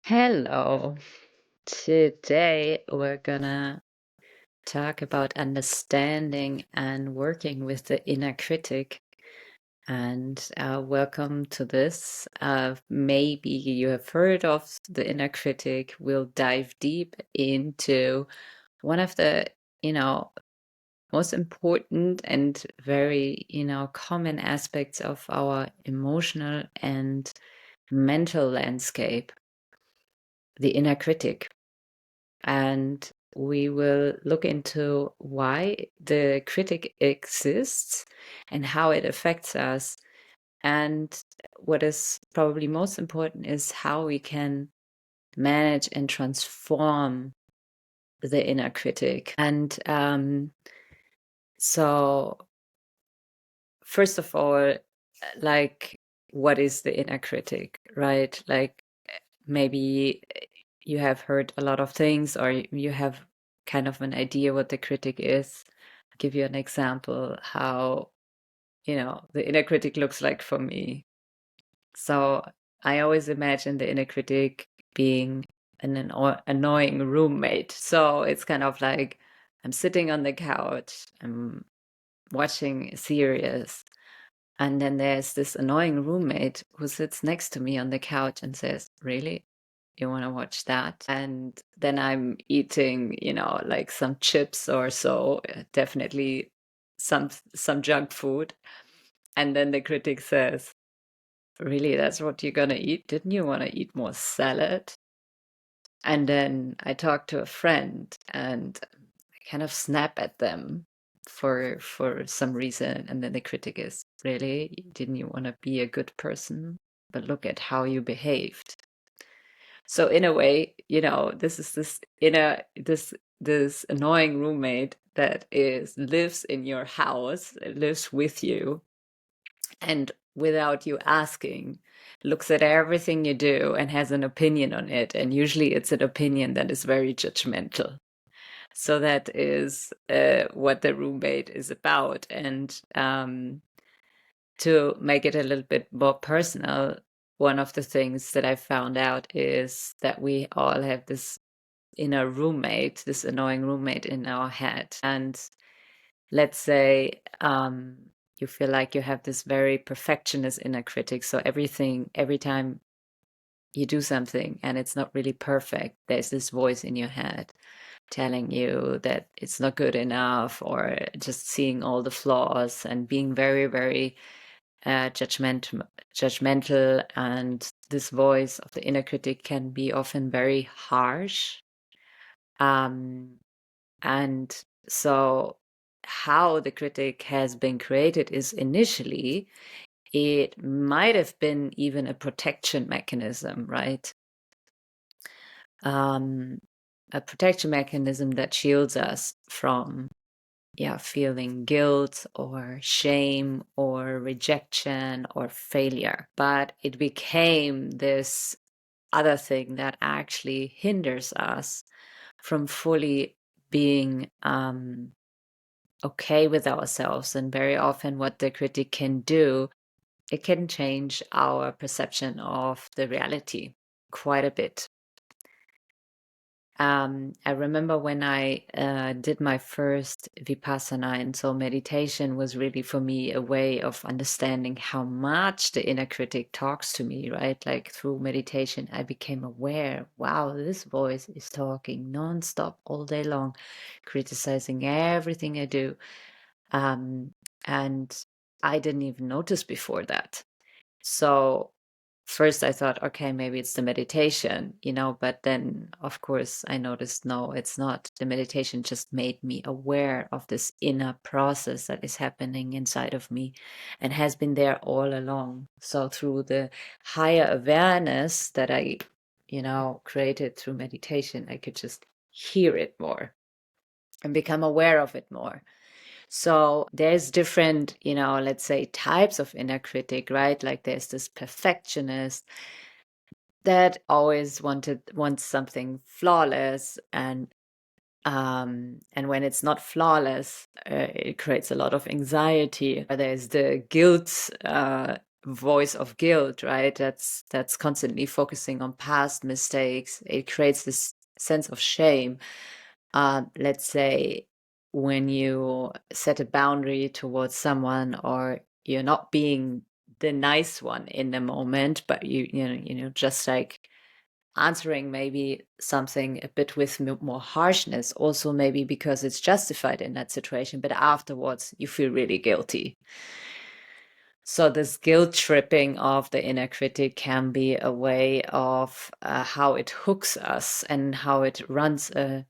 Hello. Today we're gonna talk about understanding and working with the inner critic. And welcome to this. Maybe you have heard of the inner critic. We'll dive deep into one of the, you know, most important and very, common aspects of our emotional and mental landscape, the inner critic. And we will look into why the critic exists and how it affects us. And what is probably most important is how we can manage and transform the inner critic. And so, first of all, like, what is the inner critic, right? Like, maybe you have heard a lot of things, or you have kind of an idea what the critic is. I'll give you an example how, the inner critic looks like for me. So I always imagine the inner critic being an annoying roommate. So it's kind of like I'm sitting on the couch, I'm watching a series, and then there's this annoying roommate who sits next to me on the couch and says, "Really? You want to watch that?" And then I'm eating, like some chips or so, definitely some junk food. And then the critic says, "Really, that's what you're gonna eat? Didn't you want to eat more salad?" And then I talk to a friend and I kind of snap at them for some reason, and then the critic is, "Really, didn't you want to be a good person? But look at how you behaved." So in a way, this is this annoying roommate that is lives in your house, lives with you, and without you asking, looks at everything you do and has an opinion on it. And usually it's an opinion that is very judgmental. So that is what the roommate is about. And to make it a little bit more personal, one of the things that I found out is that we all have this inner roommate, this annoying roommate in our head. And let's say you feel like you have this very perfectionist inner critic. So every time you do something and it's not really perfect, there's this voice in your head telling you that it's not good enough, or just seeing all the flaws and being very, very judgmental. And this voice of the inner critic can be often very harsh. And so how the critic has been created is initially, it might have been even a protection mechanism, right? A protection mechanism that shields us from feeling guilt or shame or rejection or failure. But it became this other thing that actually hinders us from fully being okay with ourselves. And very often what the critic can do, it can change our perception of the reality quite a bit. I remember when I did my first Vipassana, and so meditation was really for me a way of understanding how much the inner critic talks to me, right? Like through meditation, I became aware, wow, this voice is talking nonstop all day long, criticizing everything I do. And I didn't even notice before that. So first I thought, okay, maybe it's the meditation, but then of course I noticed, no, it's not. The meditation just made me aware of this inner process that is happening inside of me and has been there all along. So through the higher awareness that I, created through meditation, I could just hear it more and become aware of it more. So there's different, let's say types of inner critic, right? Like there's this perfectionist that always wants something flawless, and when it's not flawless, it creates a lot of anxiety. There's the guilt voice of guilt, right? That's constantly focusing on past mistakes. It creates this sense of shame. Let's say when you set a boundary towards someone, or you're not being the nice one in the moment, but you know, just like answering maybe something a bit with more harshness, also maybe because it's justified in that situation, but afterwards you feel really guilty. So this guilt tripping of the inner critic can be a way of how it hooks us and how it runs a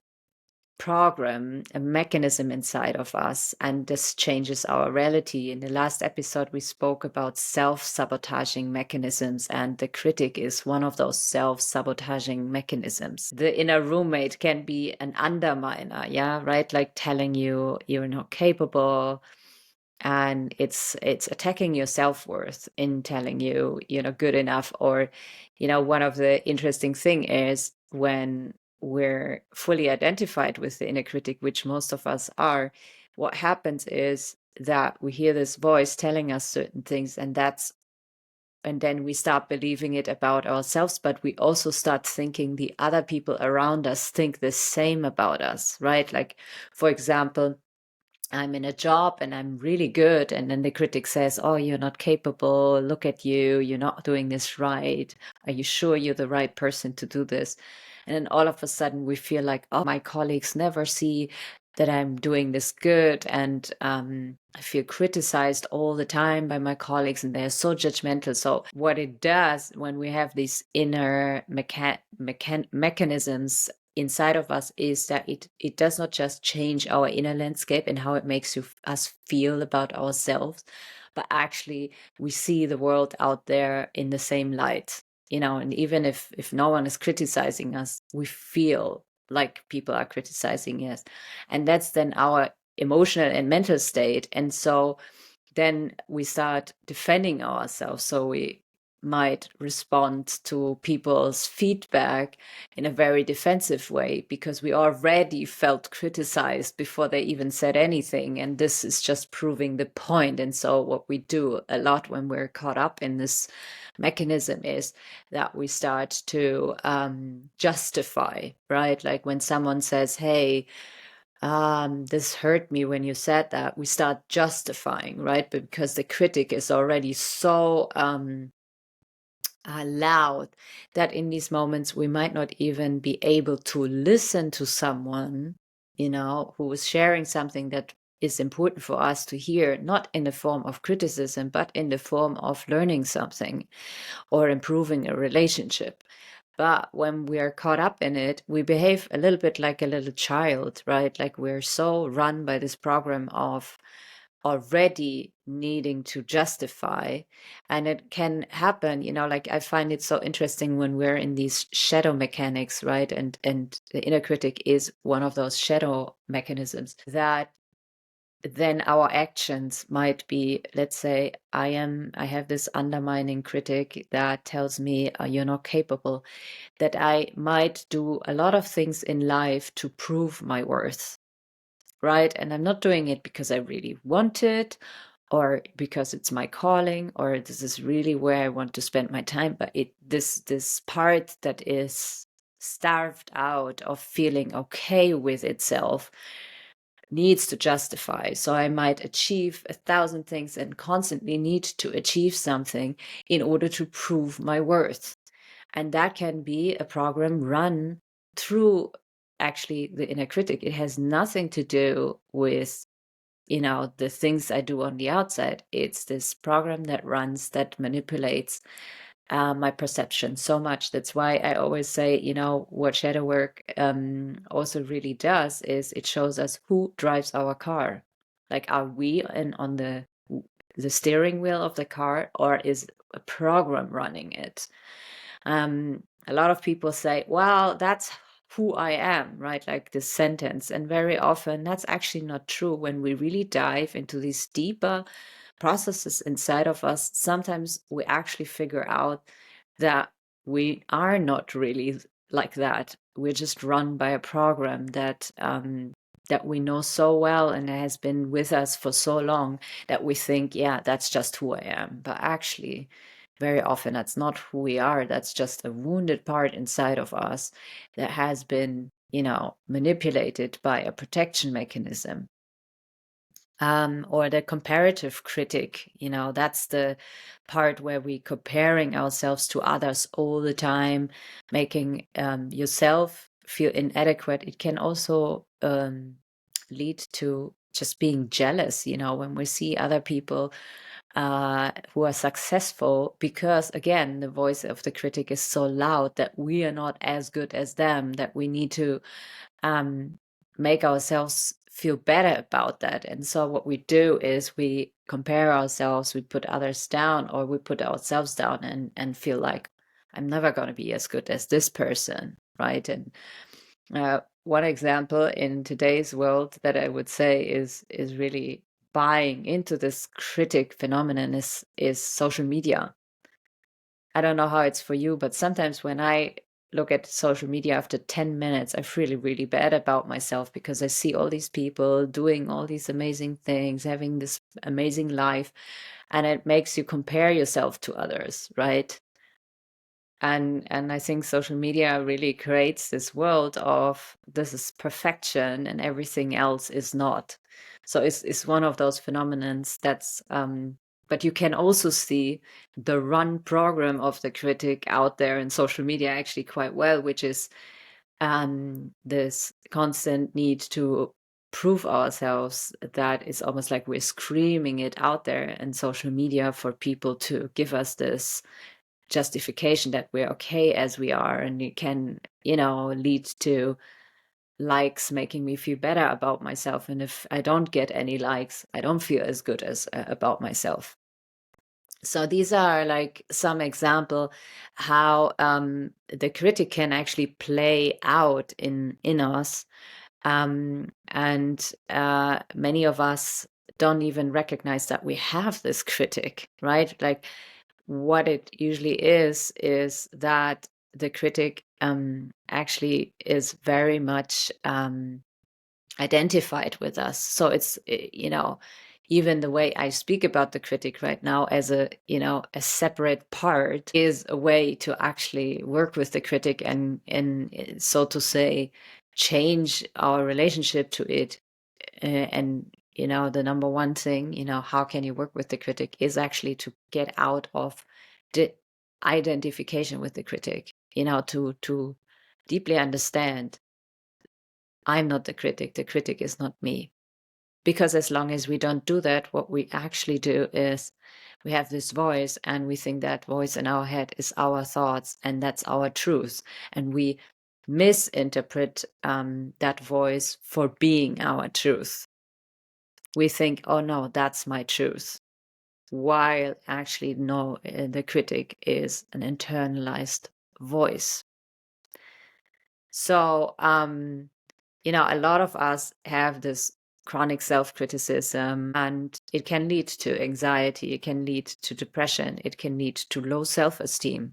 program, a mechanism inside of us, and this changes our reality. In the last episode, we spoke about self-sabotaging mechanisms, and the critic is one of those self-sabotaging mechanisms. The inner roommate can be an underminer, yeah, right? Like telling you you're not capable, and it's attacking your self-worth in telling you you're not good enough. Or, you know, one of the interesting thing is when we're fully identified with the inner critic, which most of us are, what happens is that we hear this voice telling us certain things, and then we start believing it about ourselves, but we also start thinking the other people around us think the same about us, right? Like, for example, I'm in a job and I'm really good. And then the critic says, oh, you're not capable. Look at you. You're not doing this right. Are you sure you're the right person to do this? And then all of a sudden we feel like, oh, my colleagues never see that I'm doing this good. And I feel criticized all the time by my colleagues, and they're so judgmental. So what it does when we have these inner mechanisms inside of us is that it does not just change our inner landscape and how it makes us feel about ourselves, but actually we see the world out there in the same light, you know. And even if no one is criticizing us, we feel like people are criticizing us, and that's then our emotional and mental state. And so then we start defending ourselves. So we might respond to people's feedback in a very defensive way because we already felt criticized before they even said anything. And this is just proving the point. And so what we do a lot when we're caught up in this mechanism is that we start to justify, right? Like when someone says, hey, this hurt me when you said that, we start justifying, right? But because the critic is already so loud that in these moments we might not even be able to listen to someone, you know, who is sharing something that is important for us to hear, not in the form of criticism, but in the form of learning something or improving a relationship. But when we are caught up in it, we behave a little bit like a little child, right? Like we're so run by this program of already needing to justify. And it can happen, you know, like I find it so interesting when we're in these shadow mechanics, right? And the inner critic is one of those shadow mechanisms that then our actions might be, let's say I have this undermining critic that tells me you're not capable, that I might do a lot of things in life to prove my worth, right? And I'm not doing it because I really want it, or because it's my calling, or this is really where I want to spend my time. But this part that is starved out of feeling okay with itself needs to justify. So I might achieve 1,000 things and constantly need to achieve something in order to prove my worth. And that can be a program run through actually the inner critic. It has nothing to do with, you know, the things I do on the outside. It's this program that runs, that manipulates my perception so much. That's why I always say, you know, what shadow work also really does is it shows us who drives our car. Like, are we on the steering wheel of the car, or is a program running it? A lot of people say, well, that's who I am, right? Like this sentence. And very often that's actually not true. When we really dive into these deeper processes inside of us, sometimes we actually figure out that we are not really like that. We're just run by a program that that we know so well and has been with us for so long that we think, yeah, that's just who I am. But actually, very often that's not who we are. That's just a wounded part inside of us that has been, manipulated by a protection mechanism. Or the comparative critic, that's the part where we comparing ourselves to others all the time, making yourself feel inadequate. It can also lead to just being jealous, when we see other people who are successful, because again, the voice of the critic is so loud that we are not as good as them, that we need to make ourselves feel better about that. And so what we do is we compare ourselves, we put others down, or we put ourselves down and feel like, I'm never going to be as good as this person, right? And one example in today's world that I would say is really buying into this critic phenomenon is social media. I don't know how it's for you, but sometimes when I look at social media after 10 minutes, I feel really bad about myself because I see all these people doing all these amazing things, having this amazing life, and it makes you compare yourself to others, right? And I think social media really creates this world of this is perfection and everything else is not. So it's one of those phenomenons that's but you can also see the run program of the critic out there in social media actually quite well, which is this constant need to prove ourselves. That is almost like we're screaming it out there in social media for people to give us this justification that we're okay as we are, and it can lead to likes making me feel better about myself, and if I don't get any likes, I don't feel as good as about myself. So these are like some example how the critic can actually play out in us, and many of us don't even recognize that we have this critic, right? Like what it usually is that the critic actually is very much identified with us. So it's, even the way I speak about the critic right now as a separate part is a way to actually work with the critic and so to say, change our relationship to it. And the number one thing, how can you work with the critic, is actually to get out of the identification with the critic, to deeply understand I'm not the critic is not me. Because as long as we don't do that, what we actually do is we have this voice and we think that voice in our head is our thoughts and that's our truth. And we misinterpret that voice for being our truth. We think, oh no, that's my truth. While actually, no, the critic is an internalized voice. So, a lot of us have this chronic self-criticism, and it can lead to anxiety, it can lead to depression, it can lead to low self-esteem.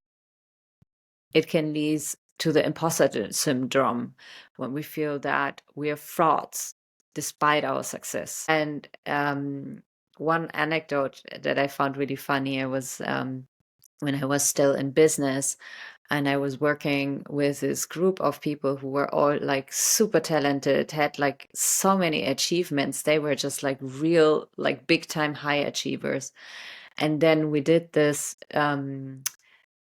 It can lead to the imposter syndrome, when we feel that we are frauds despite our success. And one anecdote that I found really funny, was when I was still in business, and I was working with this group of people who were all like super talented, had like so many achievements. They were just like real, like big time high achievers. And then we did this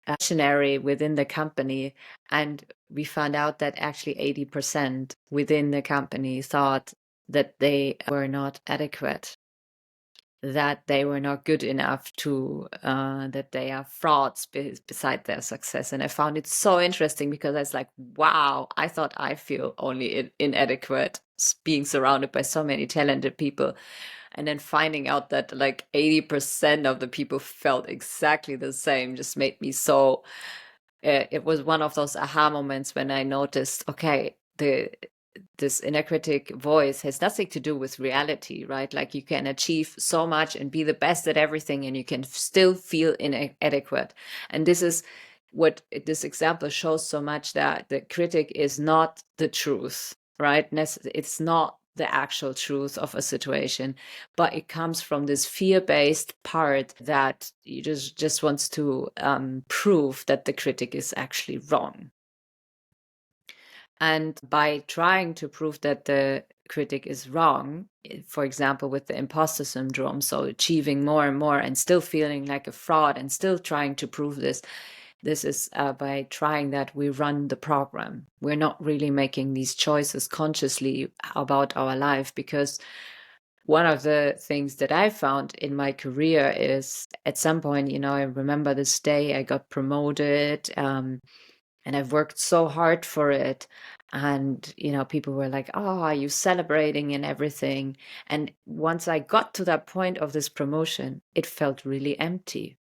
questionnaire within the company, and we found out that actually 80% within the company thought that they were not adequate, that they were not good enough, to that they are frauds beside their success. And I found it so interesting, because I was like, wow, I thought I feel only inadequate being surrounded by so many talented people, and then finding out that like 80% of the people felt exactly the same just made me so it was one of those aha moments when I noticed, okay, this inner critic voice has nothing to do with reality, right? Like you can achieve so much and be the best at everything, and you can still feel inadequate. And this is what this example shows so much, that the critic is not the truth, right? It's not the actual truth of a situation, but it comes from this fear-based part that you just wants to prove that the critic is actually wrong. And by trying to prove that the critic is wrong, for example, with the imposter syndrome, so achieving more and more and still feeling like a fraud and still trying to prove this, this is by trying that we run the program. We're not really making these choices consciously about our life, because one of the things that I found in my career is at some point, I remember this day I got promoted, and I've worked so hard for it. And, people were like, oh, are you celebrating and everything? And once I got to that point of this promotion, it felt really empty.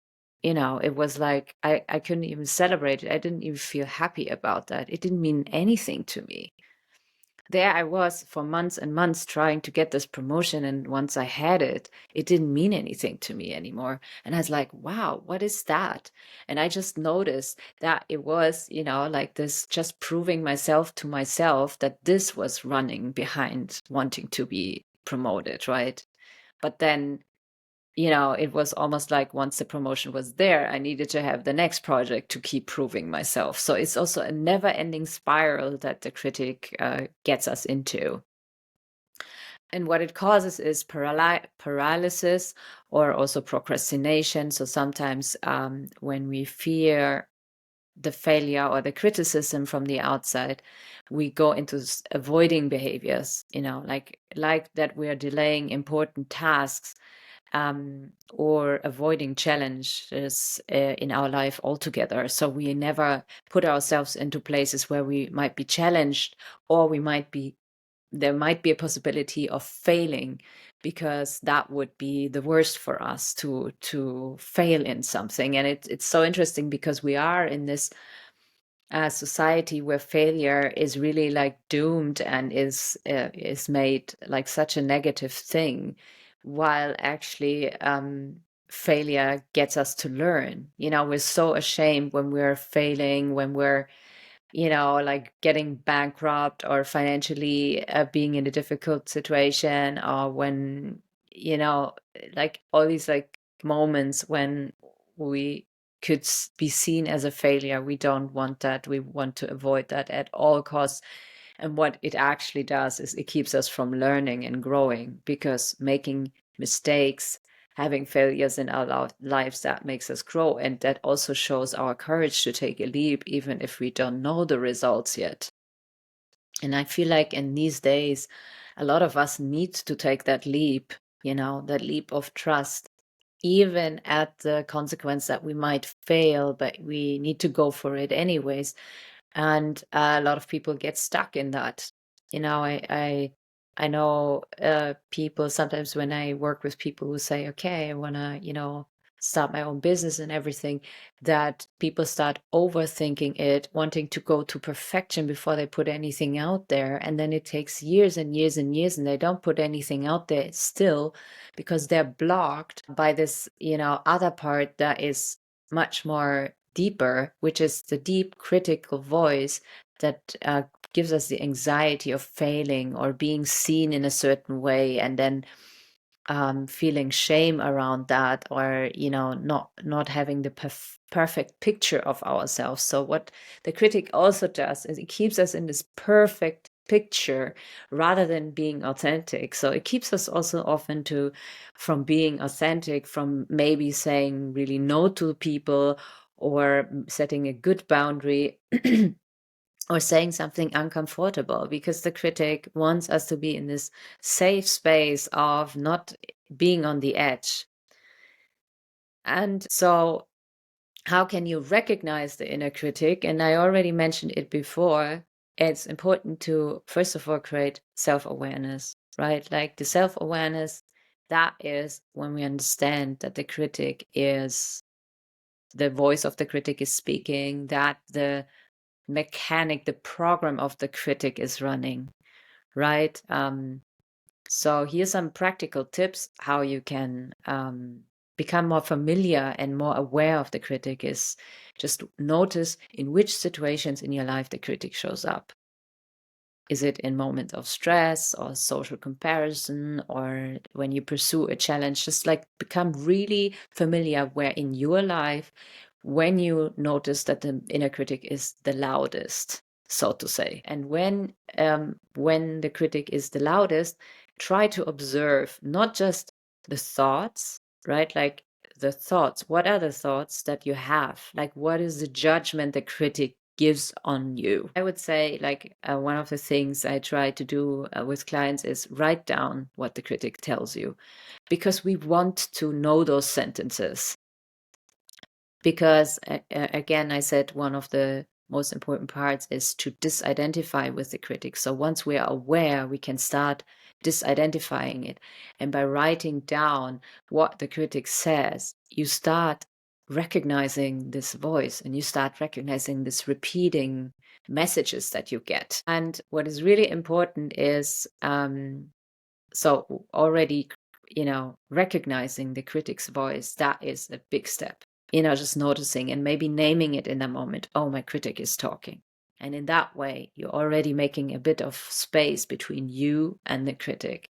It was like I couldn't even celebrate it. I didn't even feel happy about that. It didn't mean anything to me. There I was for months and months trying to get this promotion. And once I had it, it didn't mean anything to me anymore. And I was like, wow, what is that? And I just noticed that it was, like this, just proving myself to myself that this was running behind wanting to be promoted, right? But then it was almost like once the promotion was there, I needed to have the next project to keep proving myself. So it's also a never-ending spiral that the critic gets us into. And what it causes is paralysis or also procrastination. So sometimes when we fear the failure or the criticism from the outside, we go into avoiding behaviors, like that we are delaying important tasks, or avoiding challenges in our life altogether. So we never put ourselves into places where we might be challenged, or there might be a possibility of failing, because that would be the worst for us to fail in something. And it's so interesting, because we are in this society where failure is really like doomed and is made like such a negative thing, while actually failure gets us to learn. We're so ashamed when we're failing, when we're like getting bankrupt or financially being in a difficult situation, or when like all these like moments when we could be seen as a failure. We don't want that. We want to avoid that at all costs. And what it actually does is it keeps us from learning and growing, because making mistakes, having failures in our lives, that makes us grow. And that also shows our courage to take a leap, even if we don't know the results yet. And I feel like in these days, a lot of us need to take that leap, that leap of trust, even at the consequence that we might fail, but we need to go for it anyways. And a lot of people get stuck in that. I know people sometimes when I work with people who say, okay, I want to, start my own business and everything, that people start overthinking it, wanting to go to perfection before they put anything out there. And then it takes years and years and years, and they don't put anything out there still, because they're blocked by this, other part that is much more deeper, which is the deep critical voice that gives us the anxiety of failing or being seen in a certain way, and then feeling shame around that, or not having the perfect picture of ourselves. So what the critic also does is it keeps us in this perfect picture rather than being authentic. So it keeps us also often from being authentic, from maybe saying really no to people, or setting a good boundary, or saying something uncomfortable, because the critic wants us to be in this safe space of not being on the edge. And so how can you recognize the inner critic? And I already mentioned it before. It's important to, first of all, create self-awareness, right? Like the self-awareness, that is when we understand that the voice of the critic is speaking, that the program of the critic is running, right? So here's some practical tips how you can become more familiar and more aware of the critic. Is just notice in which situations in your life the critic shows up. Is it in moments of stress or social comparison or when you pursue a challenge? Just like become really familiar where in your life, when you notice that the inner critic is the loudest, so to say. And when the critic is the loudest, try to observe not just the thoughts, right? Like the thoughts. What are the thoughts that you have? Like, what is the judgment the critic gives on you? I would say, like, one of the things I try to do with clients is write down what the critic tells you, because we want to know those sentences. Because again, I said one of the most important parts is to disidentify with the critic. So once we are aware, we can start disidentifying it. And by writing down what the critic says, you start recognizing this voice and you start recognizing this repeating messages that you get. And what is really important is so already, recognizing the critic's voice, that is a big step. Just noticing and maybe naming it in a moment. Oh, my critic is talking. And in that way, you're already making a bit of space between you and the critic.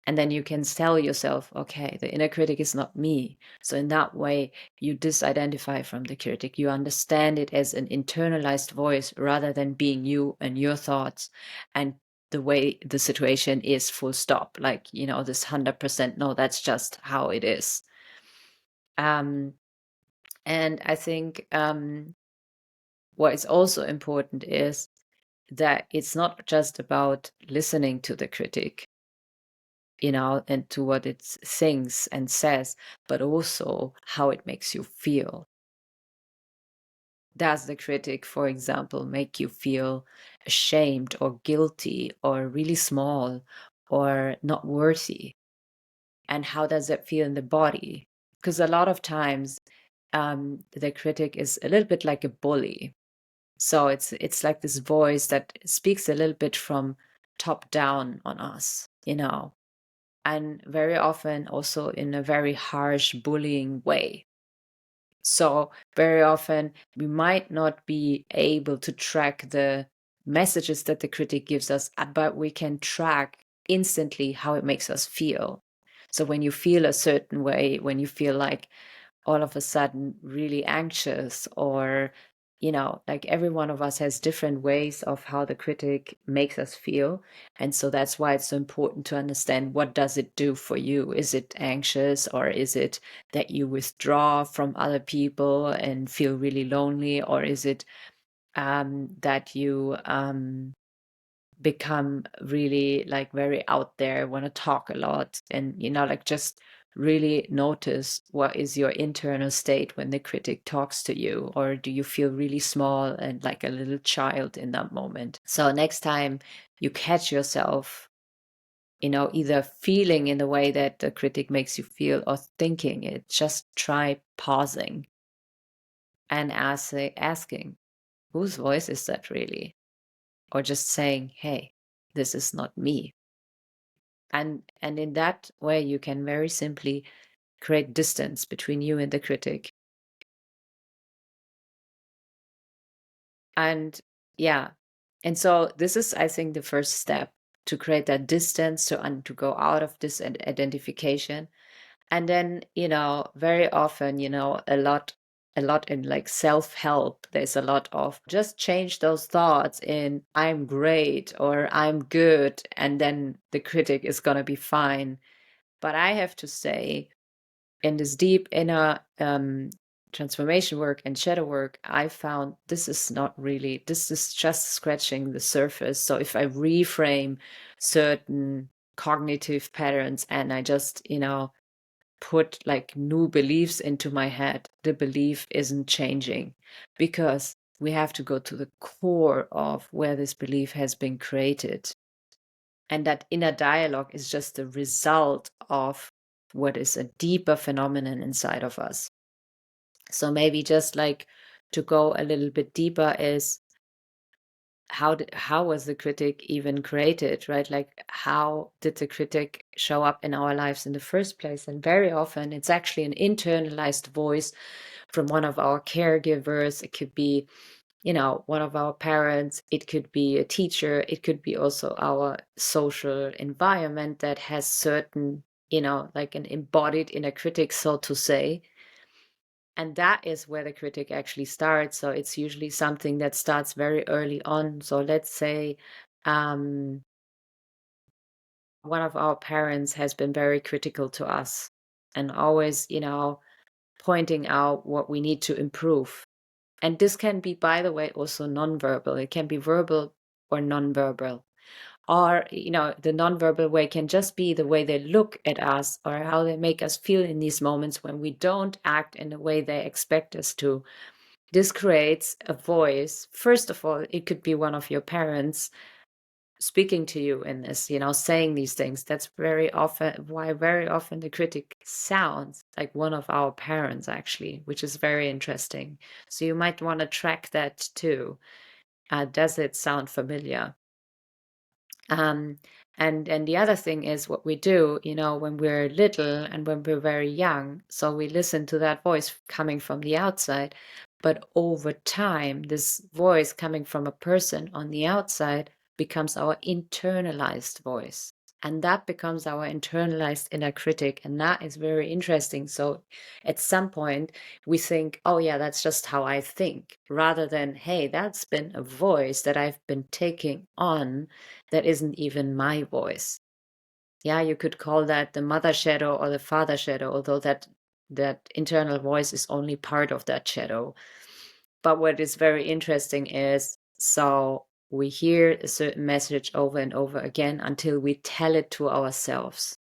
And then you can tell yourself, okay, the inner critic is not me. So in that way, you disidentify from the critic. You understand it as an internalized voice rather than being you and your thoughts and the way the situation is, full stop. Like, this 100%, no, that's just how it is. And I think what is also important is that it's not just about listening to the critic, and to what it thinks and says, but also how it makes you feel. Does the critic, for example, make you feel ashamed or guilty or really small or not worthy? And how does it feel in the body? Because a lot of times the critic is a little bit like a bully. So it's like this voice that speaks a little bit from top down on us, and very often also in a very harsh bullying way. So very often we might not be able to track the messages that the critic gives us, but we can track instantly how it makes us feel. So when you feel a certain way, when you feel like all of a sudden really anxious, or like every one of us has different ways of how the critic makes us feel. And so that's why it's so important to understand, what does it do for you? Is it anxious, or is it that you withdraw from other people and feel really lonely, or is it that you become really like very out there, want to talk a lot, and like just really notice what is your internal state when the critic talks to you? Or do you feel really small and like a little child in that moment? So next time you catch yourself, either feeling in the way that the critic makes you feel or thinking it, just try pausing and asking, whose voice is that really? Or just saying, hey, this is not me. And in that way, you can very simply create distance between you and the critic. And yeah, and so this is, I think, the first step, to create that distance, to go out of this identification. And then, very often, a lot in like self-help, there's a lot of just change those thoughts in I'm great or I'm good, and then the critic is going to be fine. But I have to say, in this deep inner transformation work and shadow work, I found this is just scratching the surface. So if I reframe certain cognitive patterns and I just, put like new beliefs into my head, the belief isn't changing, because we have to go to the core of where this belief has been created. And that inner dialogue is just the result of what is a deeper phenomenon inside of us. So maybe just like to go a little bit deeper is, how was the critic even created, right? Like, how did the critic show up in our lives in the first place? And very often it's actually an internalized voice from one of our caregivers. It could be, one of our parents, it could be a teacher, it could be also our social environment that has certain, like an embodied inner critic, so to say. And that is where the critic actually starts. So it's usually something that starts very early on. So let's say one of our parents has been very critical to us and always, pointing out what we need to improve. And this can be, by the way, also nonverbal. It can be verbal or nonverbal. Or, the nonverbal way can just be the way they look at us or how they make us feel in these moments when we don't act in the way they expect us to. This creates a voice. First of all, it could be one of your parents speaking to you in this, saying these things. That's very often the critic sounds like one of our parents, actually, which is very interesting. So you might want to track that too. Does it sound familiar? And the other thing is what we do, when we're little and when we're very young. So we listen to that voice coming from the outside. But over time, this voice coming from a person on the outside becomes our internalized voice. And that becomes our internalized inner critic. And that is very interesting. So at some point, we think, oh, yeah, that's just how I think, rather than, hey, that's been a voice that I've been taking on that isn't even my voice. Yeah, you could call that the mother shadow or the father shadow, although that internal voice is only part of that shadow. But what is very interesting is, so we hear a certain message over and over again until we tell it to ourselves.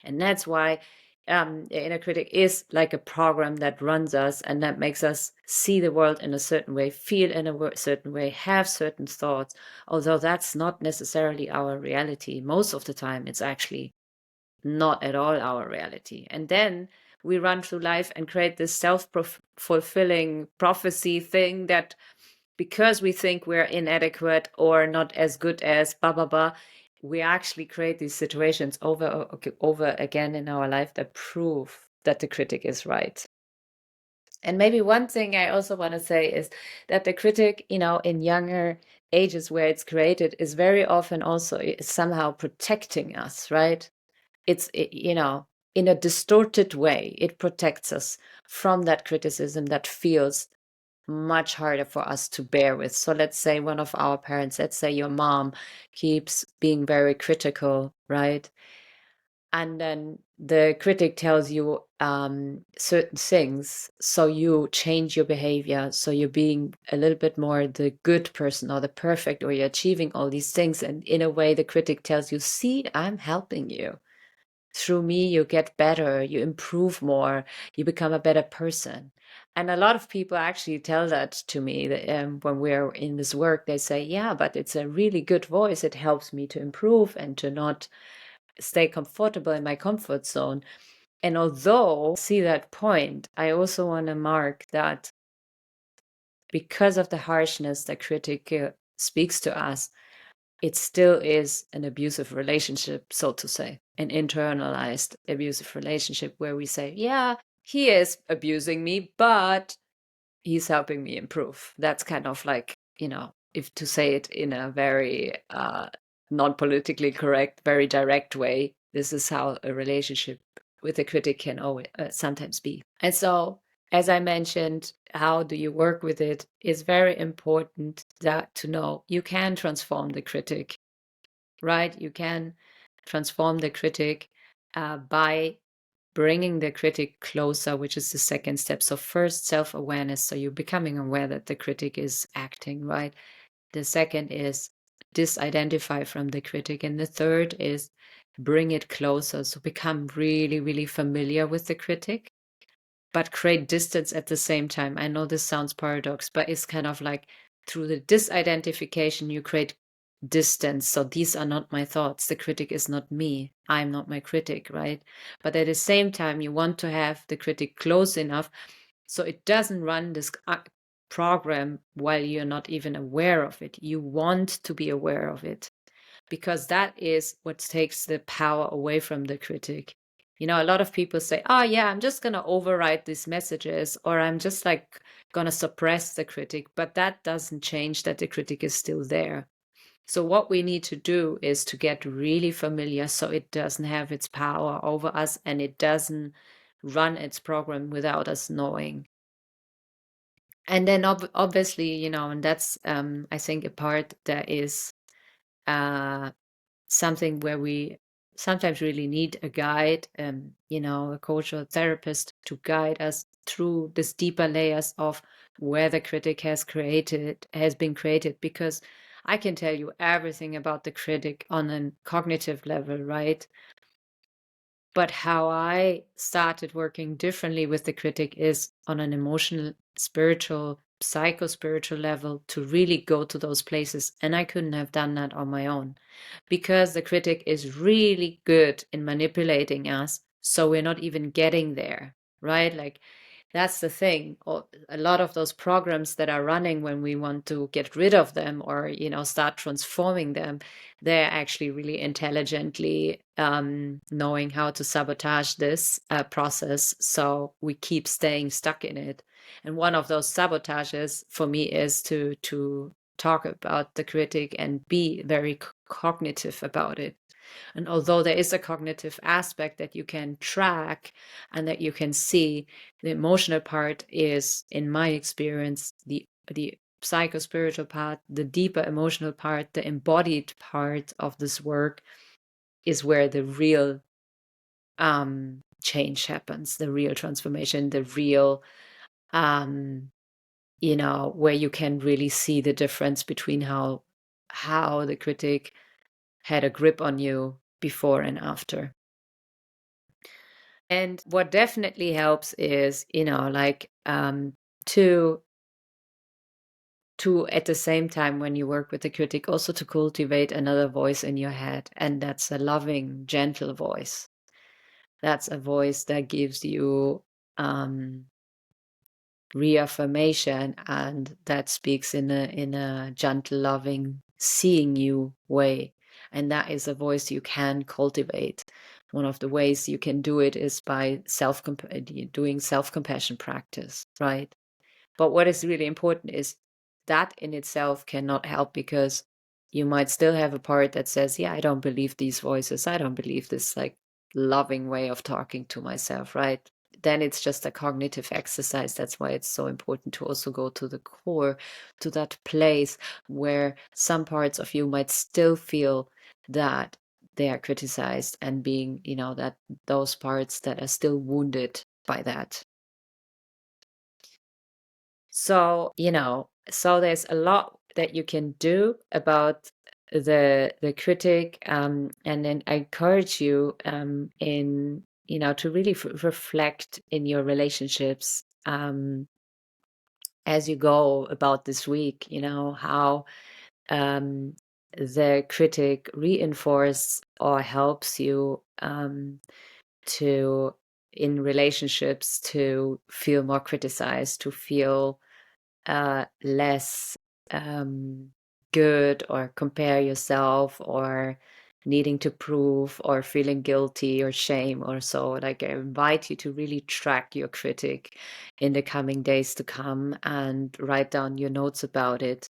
And that's why the inner critic is like a program that runs us and that makes us see the world in a certain way, feel in a certain way, have certain thoughts, although that's not necessarily our reality. Most of the time, it's actually not at all our reality. And then we run through life and create this self-fulfilling prophecy thing that because we think we're inadequate or not as good as blah, blah, blah, we actually create these situations over again in our life that prove that the critic is right. And maybe one thing I also want to say is that the critic, in younger ages where it's created is very often also somehow protecting us, right? It's, in a distorted way, it protects us from that criticism that feels much harder for us to bear with. So let's say one of our parents, let's say your mom, keeps being very critical, right? And then the critic tells you certain things, so you change your behavior, so you're being a little bit more the good person or the perfect, or you're achieving all these things, and in a way the critic tells you, see, I'm helping you. Through me, you get better, you improve more, you become a better person. And a lot of people actually tell that to me that, when we're in this work. They say, yeah, but it's a really good voice. It helps me to improve and to not stay comfortable in my comfort zone. And although I see that point, I also want to mark that because of the harshness that critic speaks to us, it still is an abusive relationship, so to say, an internalized abusive relationship where we say, yeah, he is abusing me, but he's helping me improve. That's kind of like, if to say it in a very non-politically correct, very direct way, this is how a relationship with a critic can always sometimes be. And so, as I mentioned, how do you work with it is very important to know you can transform the critic, right? You can transform the critic by bringing the critic closer, which is the second step. So first, self-awareness. So you're becoming aware that the critic is acting, right? The second is disidentify from the critic. And the third is bring it closer. So become really, really familiar with the critic, but create distance at the same time. I know this sounds paradox, but it's kind of like through the disidentification, you create distance. So these are not my thoughts. The critic is not me. I'm not my critic, right? But at the same time, you want to have the critic close enough so it doesn't run this program while you're not even aware of it. You want to be aware of it because that is what takes the power away from the critic. A lot of people say, oh yeah, I'm just going to override these messages, or I'm just like going to suppress the critic, but that doesn't change that the critic is still there. So what we need to do is to get really familiar so it doesn't have its power over us and it doesn't run its program without us knowing. And then obviously, and that's I think a part that is something where we sometimes really need a guide, a coach or therapist to guide us through this deeper layers of where the critic has been created, because I can tell you everything about the critic on a cognitive level, right? But how I started working differently with the critic is on an emotional, spiritual, psycho-spiritual level, to really go to those places. And I couldn't have done that on my own, because the critic is really good in manipulating us. So we're not even getting there, right? Like, that's the thing. A lot of those programs that are running when we want to get rid of them, or start transforming them, they're actually really intelligently knowing how to sabotage this process, so we keep staying stuck in it. And one of those sabotages for me is to talk about the critic and be very cognitive about it. And although there is a cognitive aspect that you can track and that you can see, the emotional part is, in my experience, the psycho-spiritual part, the deeper emotional part, the embodied part of this work is where the real change happens, the real transformation, the real, where you can really see the difference between how the critic had a grip on you before and after. And what definitely helps is, to at the same time, when you work with the critic, also to cultivate another voice in your head. And that's a loving, gentle voice. That's a voice that gives you reaffirmation, and that speaks in a gentle, loving, seeing you way. And that is a voice you can cultivate. One of the ways you can do it is by doing self-compassion practice, right? But what is really important is that in itself cannot help, because you might still have a part that says, yeah, I don't believe these voices. I don't believe this like loving way of talking to myself, right? Then it's just a cognitive exercise. That's why it's so important to also go to the core, to that place where some parts of you might still feel that they are criticized, and being, that those parts that are still wounded by that. So, so there's a lot that you can do about the critic, and then I encourage you in to really reflect in your relationships as you go about this week. How the critic reinforce or helps you to in relationships to feel more criticized, to feel less good, or compare yourself, or needing to prove, or feeling guilty or shame or so. Like, I invite you to really track your critic in the coming days to come and write down your notes about it.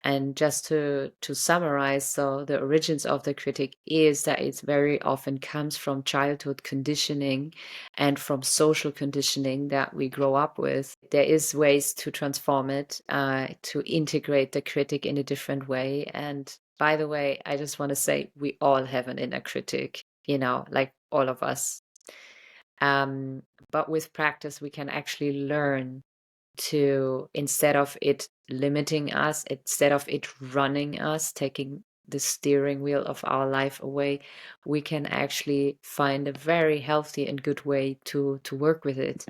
And just to summarize, so the origins of the critic is that it very often comes from childhood conditioning and from social conditioning that we grow up with. There is ways to transform it, to integrate the critic in a different way. And by the way, I just want to say, we all have an inner critic, like all of us. But with practice, we can actually learn to, instead of it limiting us, instead of it running us, taking the steering wheel of our life away, we can actually find a very healthy and good way to work with it.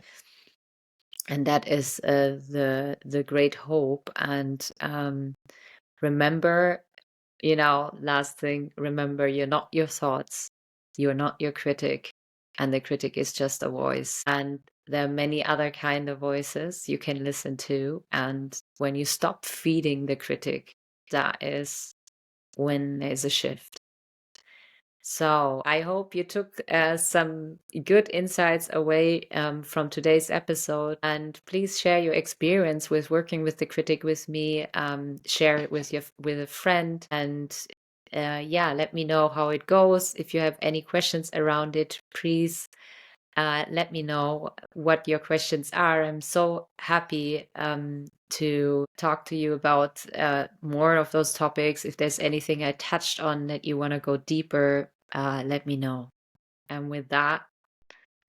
And that is the great hope. And remember, last thing, remember, you're not your thoughts, you're not your critic, and the critic is just a voice. And there are many other kind of voices you can listen to. And when you stop feeding the critic, that is when there's a shift. So I hope you took some good insights away from today's episode. And please share your experience with working with the critic with me. Share it with a friend, and yeah, let me know how it goes. If you have any questions around it, please let me know what your questions are. I'm so happy to talk to you about more of those topics. If there's anything I touched on that you want to go deeper, let me know. And with that,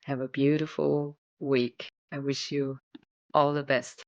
have a beautiful week. I wish you all the best.